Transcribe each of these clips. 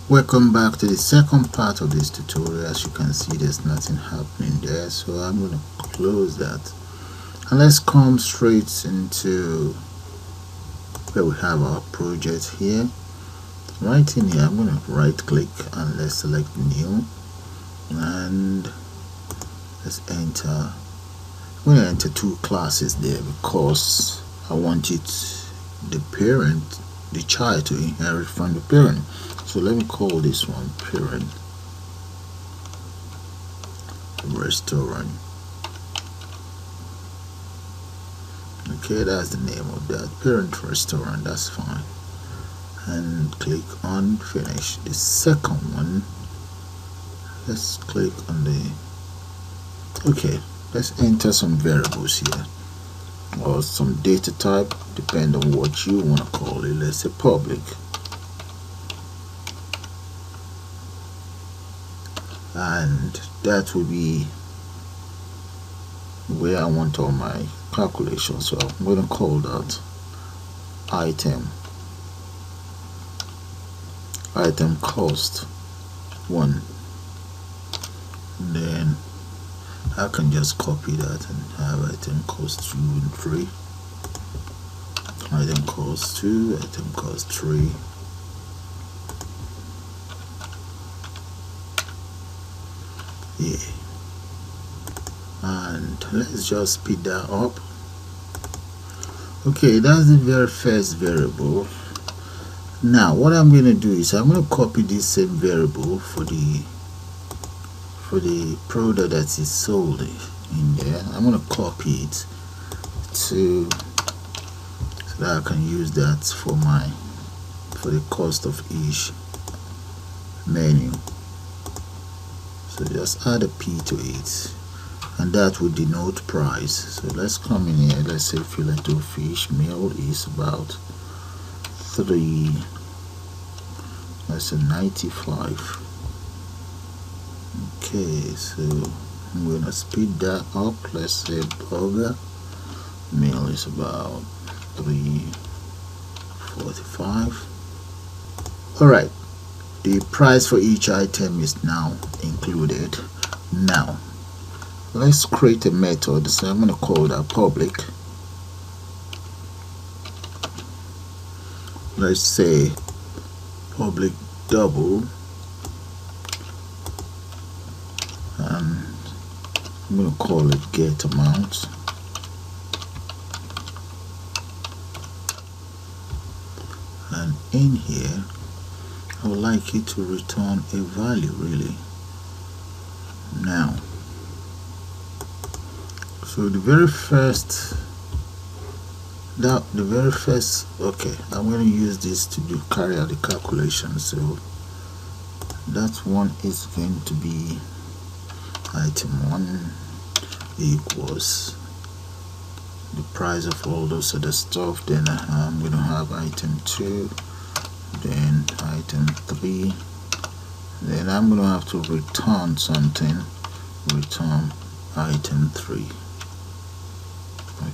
Welcome back to the second part of this tutorial. As you can see, there's nothing happening there, so I'm going to close that and let's come straight into where we have our project here. Right in here, I'm going to right click and let's select new and let's enter. I'm going to enter two classes there because I want the parent, the child, to inherit from the parent. So let me call this one parent restaurant. Okay, that's the name of that, parent restaurant. That's fine, and click on finish. The second one, let's click on the okay, let's enter some variables here or some data type, depend on what you want to call it. Let's say public, and that will be where I want all my calculations. So I'm going to call that item cost 1, and then I can just copy that and have item cost 2 and 3, item cost 2, item cost 3, yeah, and let's just speed that up. Okay, that's the very first variable. Now what I'm going to do is I'm going to copy this same variable for the product that is sold in there. I'm going to copy it so that I can use that for the cost of each menu. So just add a P to it, and that will denote price. So let's come in here. Let's say fillet to fish meal is about 3, let's say 95. Okay, so I'm gonna speed that up. Let's say burger meal is about 3.45. all right, the price for each item is now included. Now let's create a method. So I'm going to call that public. Let's say public double, and I'm going to call it get amount, and in here I would like it to return a value really. Now, so the very first, okay, I'm going to use this to carry out the calculation. So that one is going to be item 1 equals the price of all those other stuff. Then I'm going to have item 2, then item 3, then I'm going to have to return something, return item 3.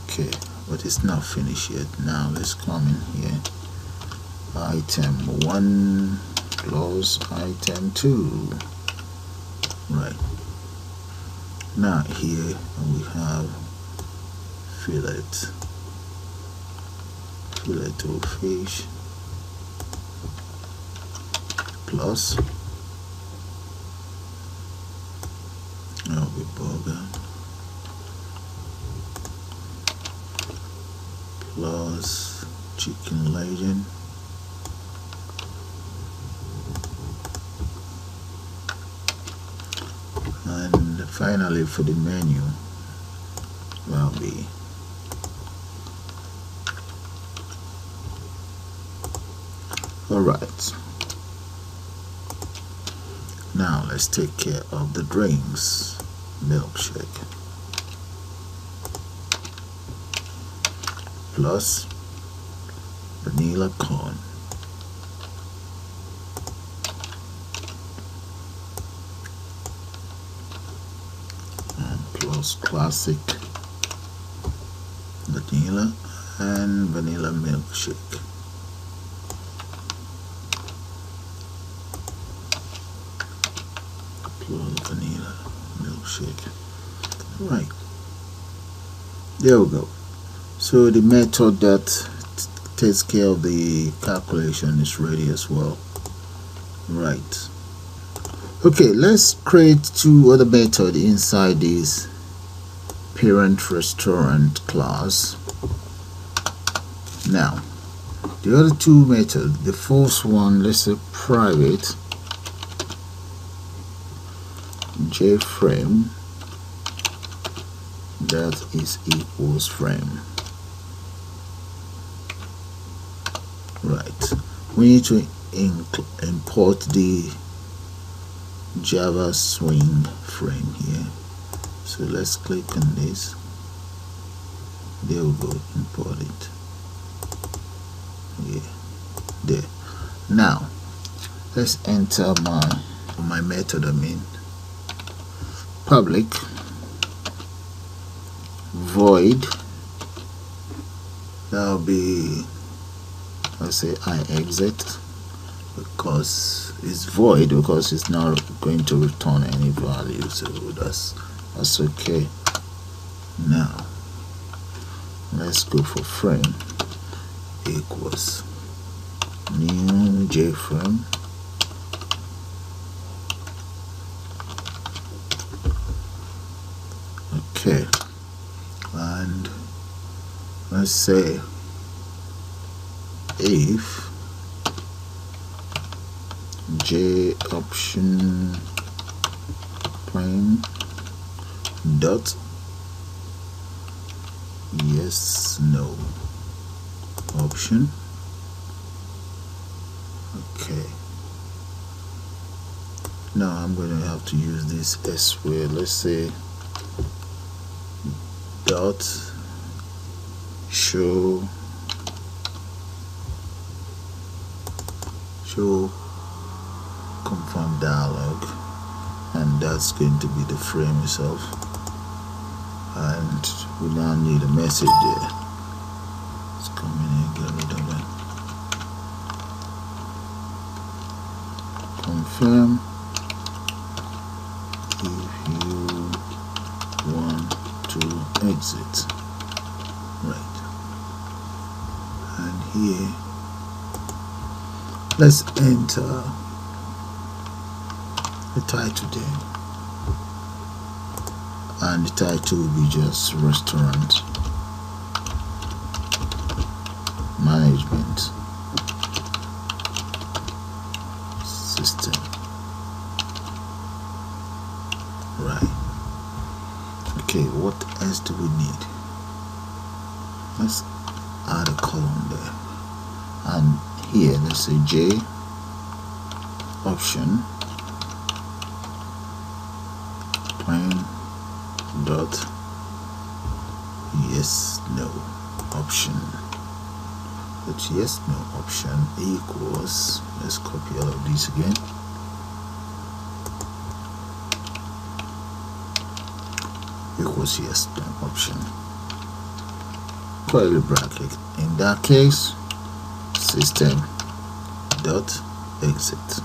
Okay, but it's not finished yet. Now let's come in here, item 1 plus item 2. Right, now here we have fillet of fish plus burger plus chicken legend and finally for the menu will be alright. Now let's take care of the drinks. Milkshake plus vanilla corn and plus classic vanilla and vanilla milkshake. close vanilla milkshake. Right, there we go. So the method that takes care of the calculation is ready as well. Right, okay, let's create two other methods inside this parent restaurant class. Now the other two methods, the first one, let's say private jframe that is equals frame. Right, we need to import the Java swing frame here. So let's click on this. There we go, import it. Yeah, there. Now let's enter my method. Public void, that'll be, let's say I exit, because it's void because it's not going to return any value, so that's okay. Now let's go for frame equals new jframe okay, and let's say if j option plain dot yes no option. Okay, now I'm going to have to use this elsewhere. Let's say dot show confirm dialog, and that's going to be the frame itself, and we now need a message there. Let's come in and get rid of that. Confirm if you want to exit. Right, and here let's enter the title there, and the title will be just restaurant management system. Right, okay, what else do we need? Let's add a column there, and here let's say j option plain dot yes no option, but yes no option equals, let's copy all of these again, equals yes no option, curly bracket. In that case, system dot exit.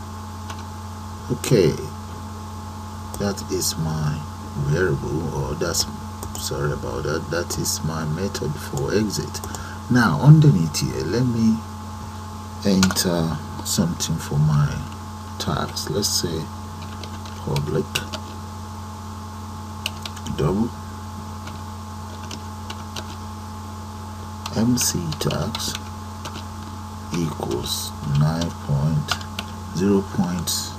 Okay, that is my variable, or that's, sorry about that, that is my method for exit. Now underneath here, let me enter something for my tags. Let's say public double MC tags equals 0.90.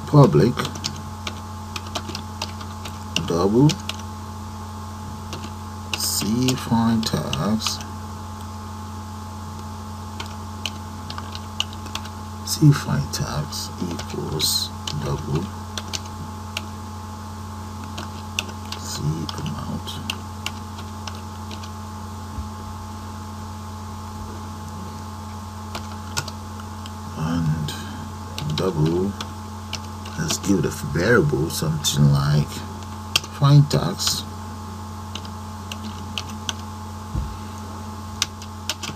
Public double cfind tags equals double c amount and double, let's give the variable something like find tags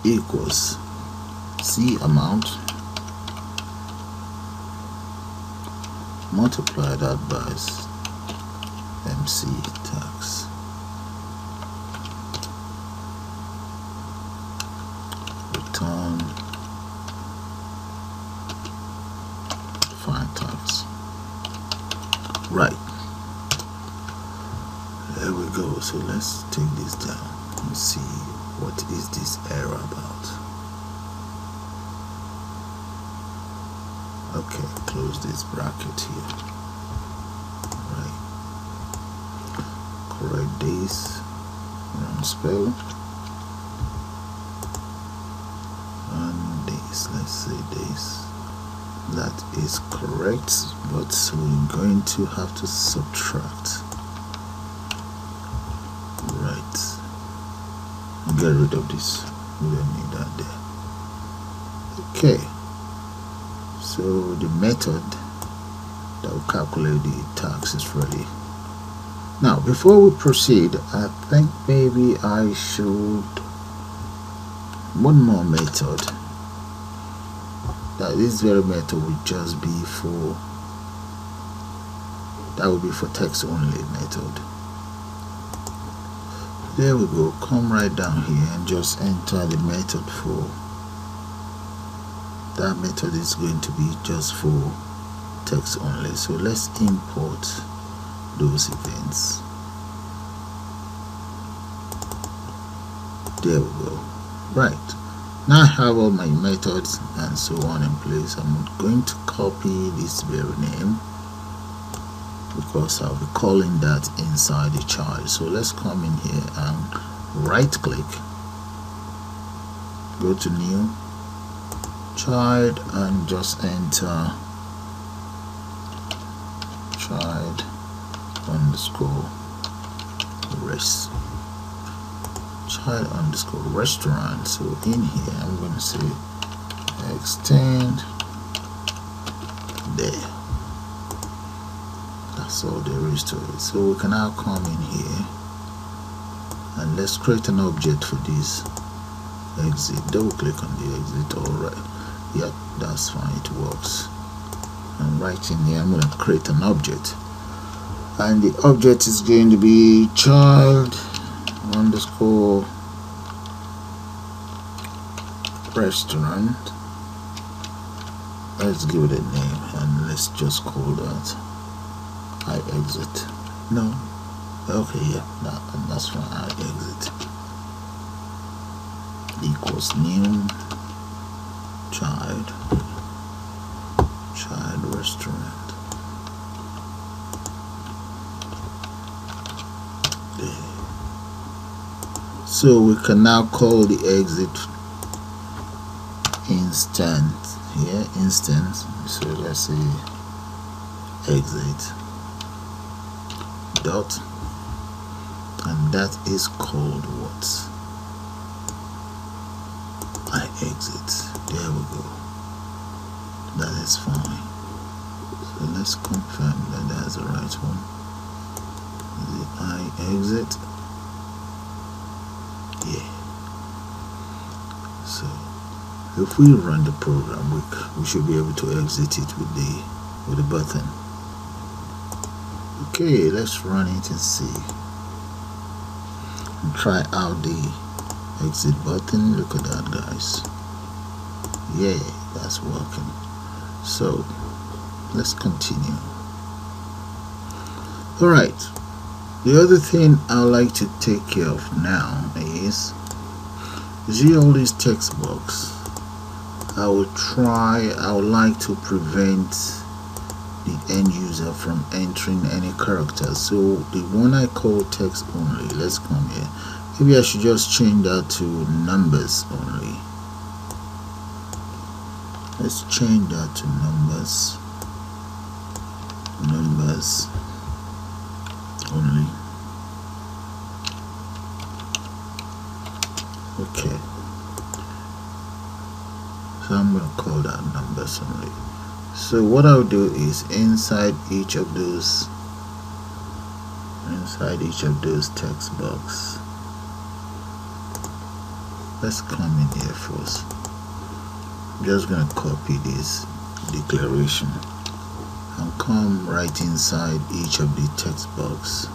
equals C amount, multiply that by MC tax, return find tax. Right, there we go. So let's take this down and see what is this error about. Okay, close this bracket here. Right, correct this, wrong spell, and this, let's say this. That is correct, but we're going to have to subtract. Right, get rid of this, we don't need that there. Okay, so the method that will calculate the tax is ready. Now before we proceed, I think maybe I should one more method. That this very method would just be for, that would be for text only method. There we go. Come right down here and just enter the method for that. Method is going to be just for text only. So let's import those events. There we go. Right, now I have all my methods and so on in place. I'm going to copy this very name because I'll be calling that inside the child. So let's come in here and right click, go to new child and just enter child underscore rest, child underscore restaurant. So in here I'm going to say extend there. That's all there is to it. So we can now come in here and let's create an object for this exit. Double click on the exit. All right, yeah, that's fine, it works. And right in here I'm going to create an object, and the object is going to be child underscore restaurant. Let's give it a name and let's just call that I exit. No, okay, yeah, that's fine. I exit equals new child restaurant. There. So we can now call the exit instance here, instance. So let's say exit dot, and that is called what? I exit. There we go. That is fine. So let's confirm that that's the right one. The I exit. Yeah. So if we run the program, we should be able to exit it with the button. Okay, let's run it and see. And try out the exit button. Look at that, guys. Yeah, that's working. So let's continue. All right, the other thing I like to take care of now is, you see all these text box. I would like to prevent the end user from entering any characters. So the one I call text only, let's come here. Maybe I should just change that to numbers only. Let's change that to numbers only. Okay, so I'm going to call that numbers only. So what I'll do is inside each of those text box, let's come in here first. I'm just gonna copy this declaration and come right inside each of the text box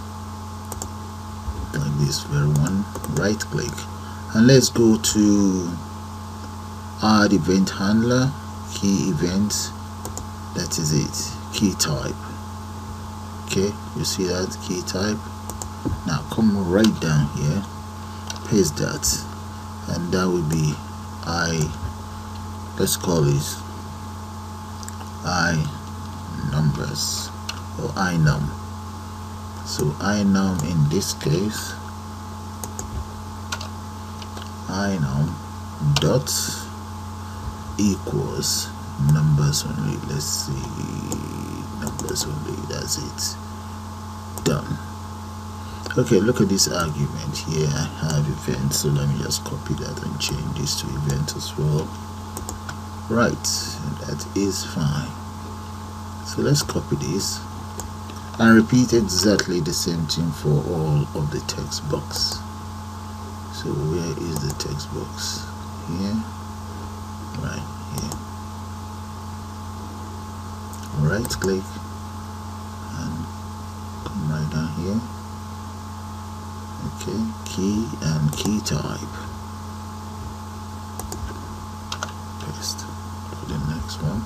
like this very one, right click, and let's go to add event handler, key events. That is it, key type. Okay, you see that key type. Now come right down here, paste that, and that will be let's call this numbers or inum. So inum in this case, inum dot equals numbers only. Let's see, numbers only. That's it. Done. Okay, look at this argument here. I have event, so let me just copy that and change this to event as well. Right, that is fine. So let's copy this and repeat exactly the same thing for all of the text box. So where is the text box? Here, right here. Right click and come right down here. Okay, key and key type. Paste for the next one,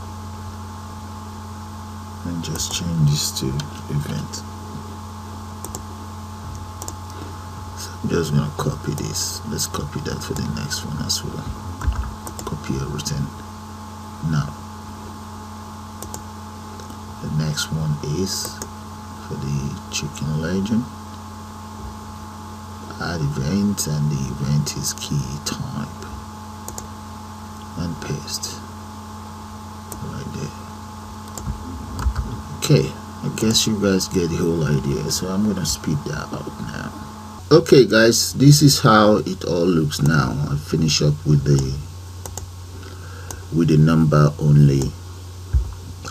and just change this to event. So I'm just gonna copy this. Let's copy that for the next one as well. Copy everything. Now the next one is for the chicken legend. Add event, and the event is key type, and paste right there. Okay, I guess you guys get the whole idea, so I'm gonna speed that out now. Okay guys, this is how it all looks now. I finish up with the number only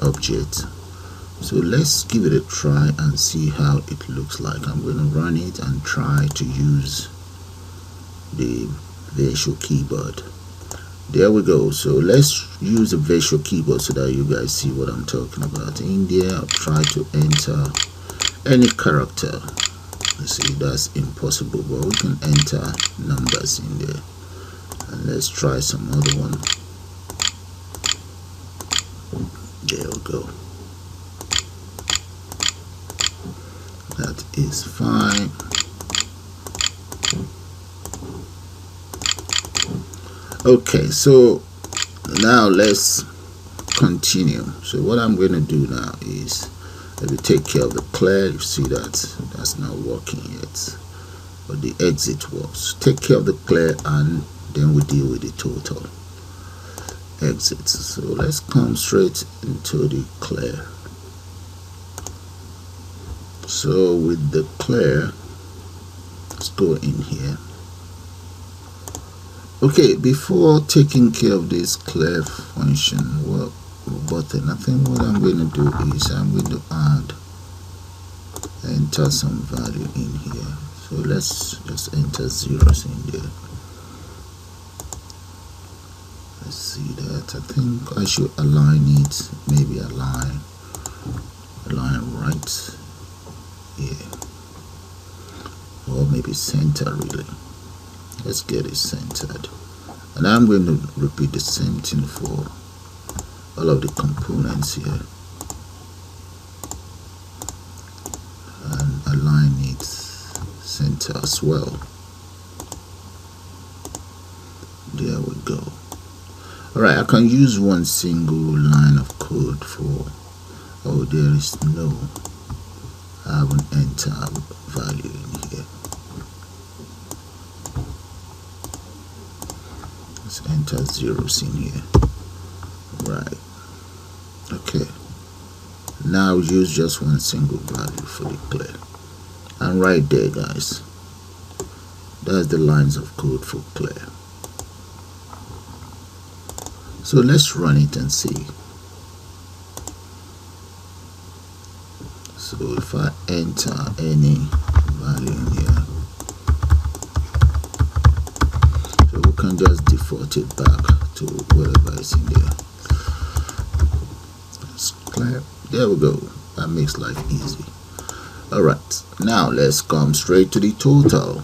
object. So let's give it a try and see how it looks like. I'm going to run it and try to use the virtual keyboard. There we go. So let's use a virtual keyboard so that you guys see what I'm talking about. In there, I'll try to enter any character. You see, that's impossible, but we can enter numbers in there. And let's try some other one. There we go. That is fine. Okay, so now let's continue. So what I'm going to do now is let me take care of the clear. You see that that's not working yet, but the exit works. Take care of the clear and then we deal with the total exit. So let's come straight into the clear. So with the clear, let's go in here. Okay, before taking care of this clear function button, I think what I'm going to do is I'm going to enter some value in here. So let's just enter zeros in there. Let's see that. I think I should align it, maybe align right here, or maybe center. Really, let's get it centered, and I'm going to repeat the same thing for all of the components here and align it center as well. There we go. Alright, I can use one single line of code for, oh, there is no, I haven't entered value in here. Let's enter zeros in here. Right. Okay. Now use just one single value for the clear. And right there, guys, that's the lines of code for clear. So let's run it and see. So if I enter any value in here, so we can just default it back to wherever pricing there. Let's clap. There we go. That makes life easy. Alright, now let's come straight to the total.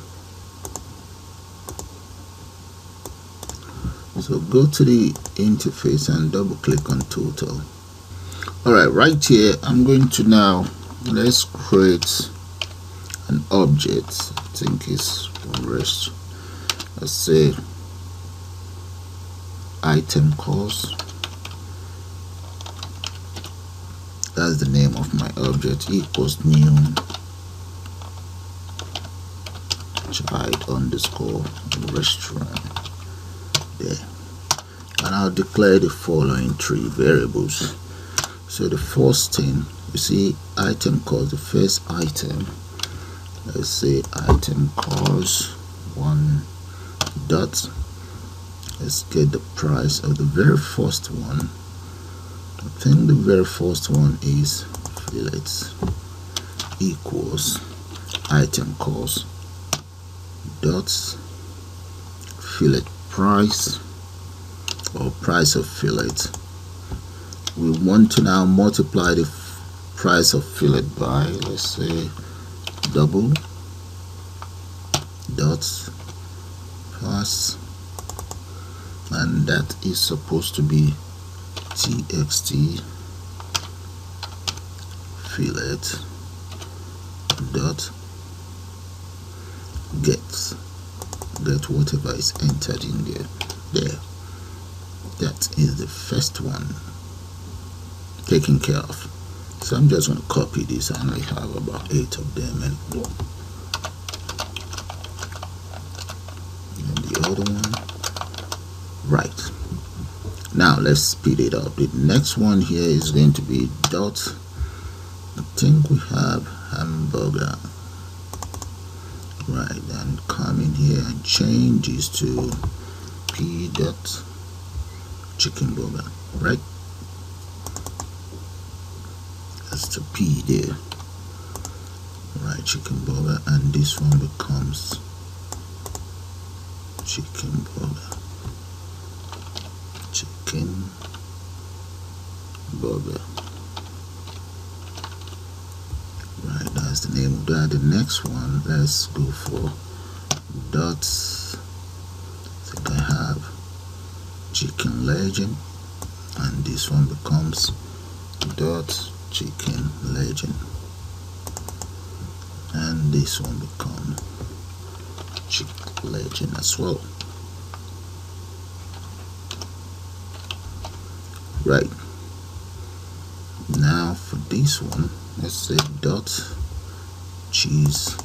So go to the interface and double click on total. Alright, right here I'm going to now, let's create an object. I think it's rest. Let's say item cost. That's the name of my object, equals new child underscore restaurant. There. And I'll declare the following 3 variables. So the first thing, you see item cost, the first item, let's say item cost 1 dot, let's get the price of the very first one. I think the very first one is fillets equals item cost dot fillet price, or price of fillet. We want to now multiply the price of fillet by, let's say, double dot pass, and that is supposed to be txt fillet dot get whatever is entered in there. That is the first one taken care of. So I'm just going to copy this, and we have about 8 of them, and the other one. Right, now let's speed it up. The next one here is going to be dot, I think we have hamburger. Right, and come in here and change this to p dot chicken burger. Right, that's the p there. Right, chicken burger, and this one becomes chicken burger. Chicken burger. Right, that's the name of that. The next one, let's go for dots. I think I have chicken legend, and this one becomes dot chicken legend, and this one becomes chicken legend as well. Right, now for this one, let's say dot cheese,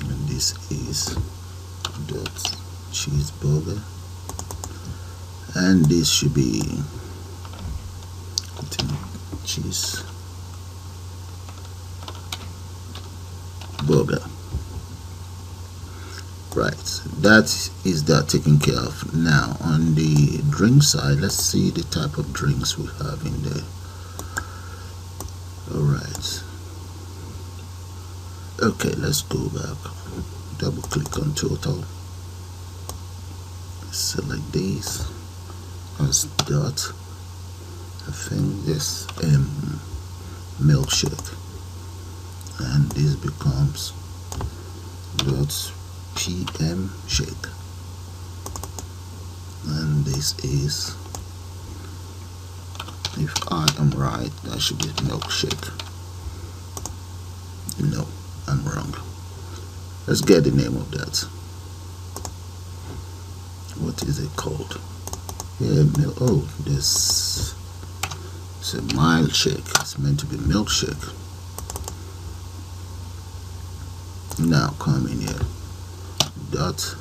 and this is dot cheeseburger, and this should be cheese burger. Right, that is that taken care of. Now on the drink side, let's see the type of drinks we have in there. Alright, okay, let's go back, double click on total, select these as dot, I think this milkshake, and this becomes dot PM shake, and this is, if I am right, that should be milkshake. No, I'm wrong. Let's get the name of that. What is it called? Yeah, oh, this is a mild shake. It's meant to be milkshake. Now come in here. Dot.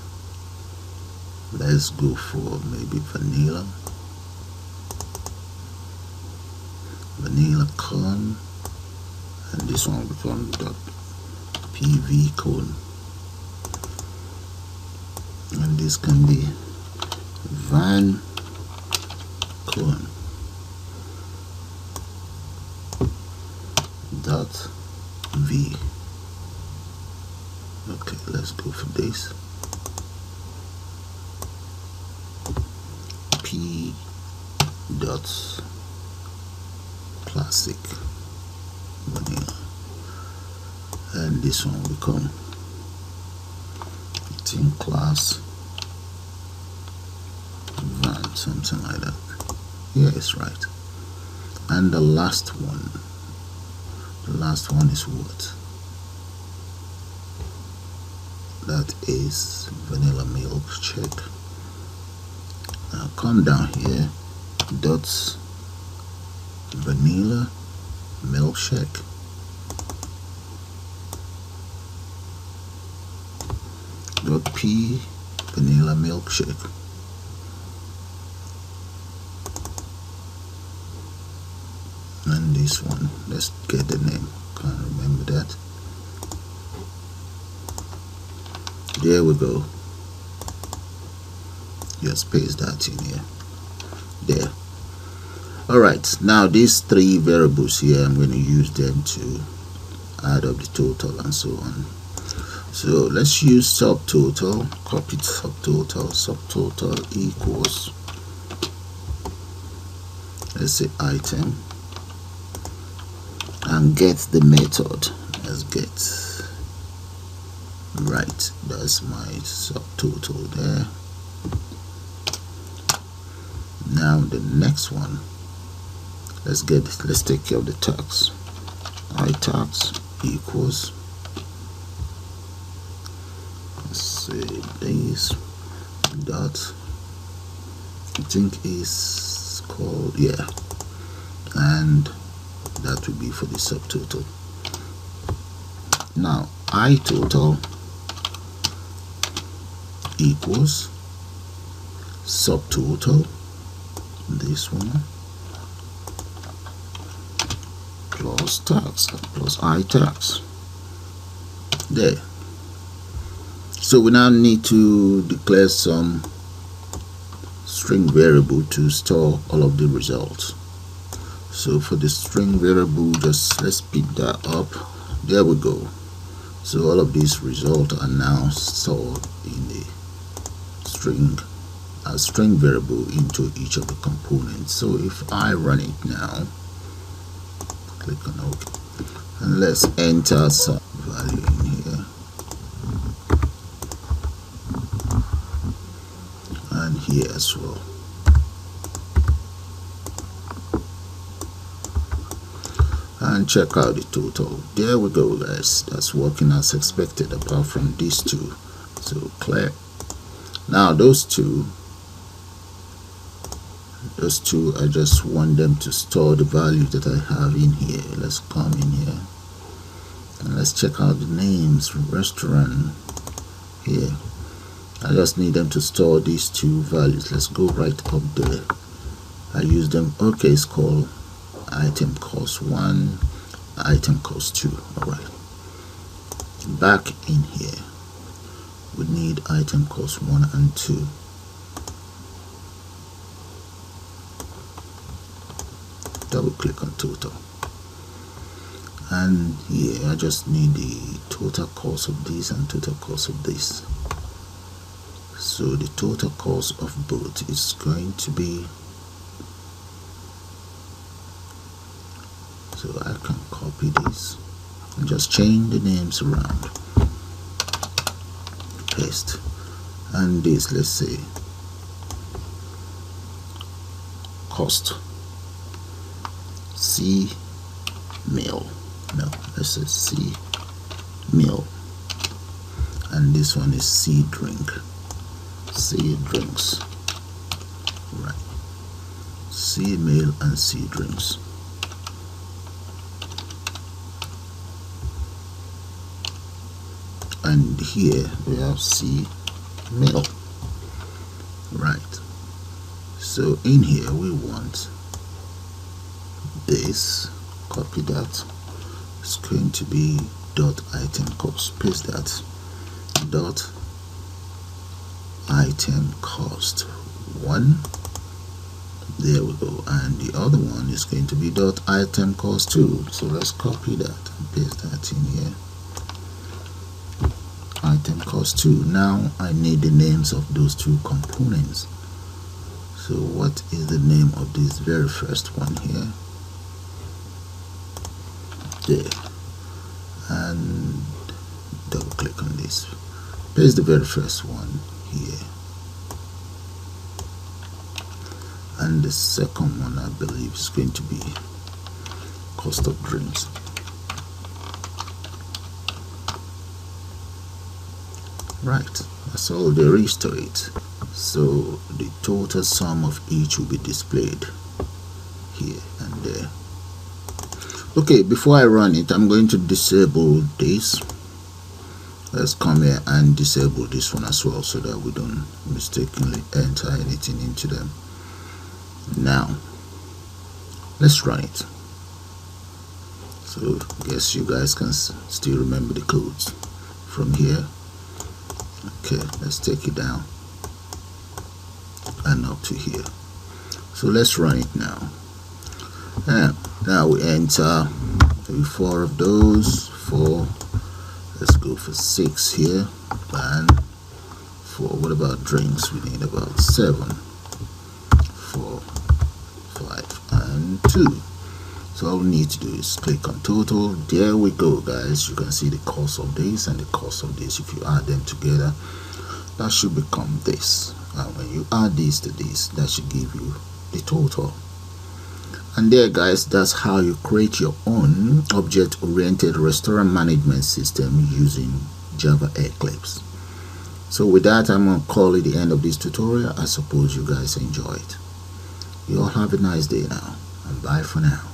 Let's go for maybe vanilla cone, and this one will become dot PV cone, and this can be van cone dot V. Okay, let's go for this. p dot classic vanilla, and this one will become team class van, something like that. Yes, right. And the last one is what? That is vanilla milkshake. Now come down here, dots vanilla milkshake, dot p vanilla milkshake. And this one, let's get the name, can't remember that. There we go. Just paste that in here. There. Alright, now these three variables here, I'm going to use them to add up the total and so on. So let's use subtotal. Copy subtotal. Subtotal equals, let's say item, and get the method. Let's get, right, that's my subtotal there. Now the next one, let's take care of the tags. Itags equals, let's say this dot, I think is called, yeah, and that will be for the subtotal. Now iTotal equals subtotal, this one, plus tags, plus itags. There. So we now need to declare some string variable to store all of the results. So for the string variable, just let's speed that up. There we go. So all of these results are now stored in the string as string variable into each of the components. So if I run it now, click on OK, and let's enter some value in here, and here as well. And check out the total. There we go, guys. That's working as expected, apart from these two. So clear. Now those two, I just want them to store the value that I have in here. Let's come in here and let's check out the names. Restaurant here, I just need them to store these two values. Let's go right up there. I use them. Okay, it's called item cost 1, item cost 2. Alright, back in here we need item cost 1 and 2. Double click on total, and here I just need the total cost of this and total cost of this. So the total cost of both is going to be, so I can copy this and just change the names around, paste, and this, let's say cost C meal, no, let's say C meal, and this one is C drink, C drinks, right, C meal and C drinks. And here we have C meal, right. So in here we want this, copy that, it's going to be dot item cost, paste that, dot item cost 1, there we go, and the other one is going to be dot item cost 2. So let's copy that and paste that in here, item cost 2. Now I need the names of those two components, So what is the name of this very first one here? There. And double click on this. Paste the very first one here. And the second one, I believe, is going to be cost of drinks. Right, that's all there is to it. So the total sum of each will be displayed here and there. Okay, before I run it, I'm going to disable this. Let's come here and disable this one as well, so that we don't mistakenly enter anything into them. Now let's run it. So I guess you guys can still remember the codes from here. Okay, let's take it down and up to here. So let's run it now. And now we enter maybe 4 of those. 4. Let's go for 6 here. And 4. What about drinks? We need about 7. 4, 5, and 2. So all we need to do is click on total. There we go, guys. You can see the cost of this and the cost of this. If you add them together, that should become this. And when you add this to this, that should give you the total. And there, guys, that's how you create your own object-oriented restaurant management system using Java Eclipse. So with that, I'm going to call it the end of this tutorial. I suppose you guys enjoyed. You all have a nice day now, and bye for now.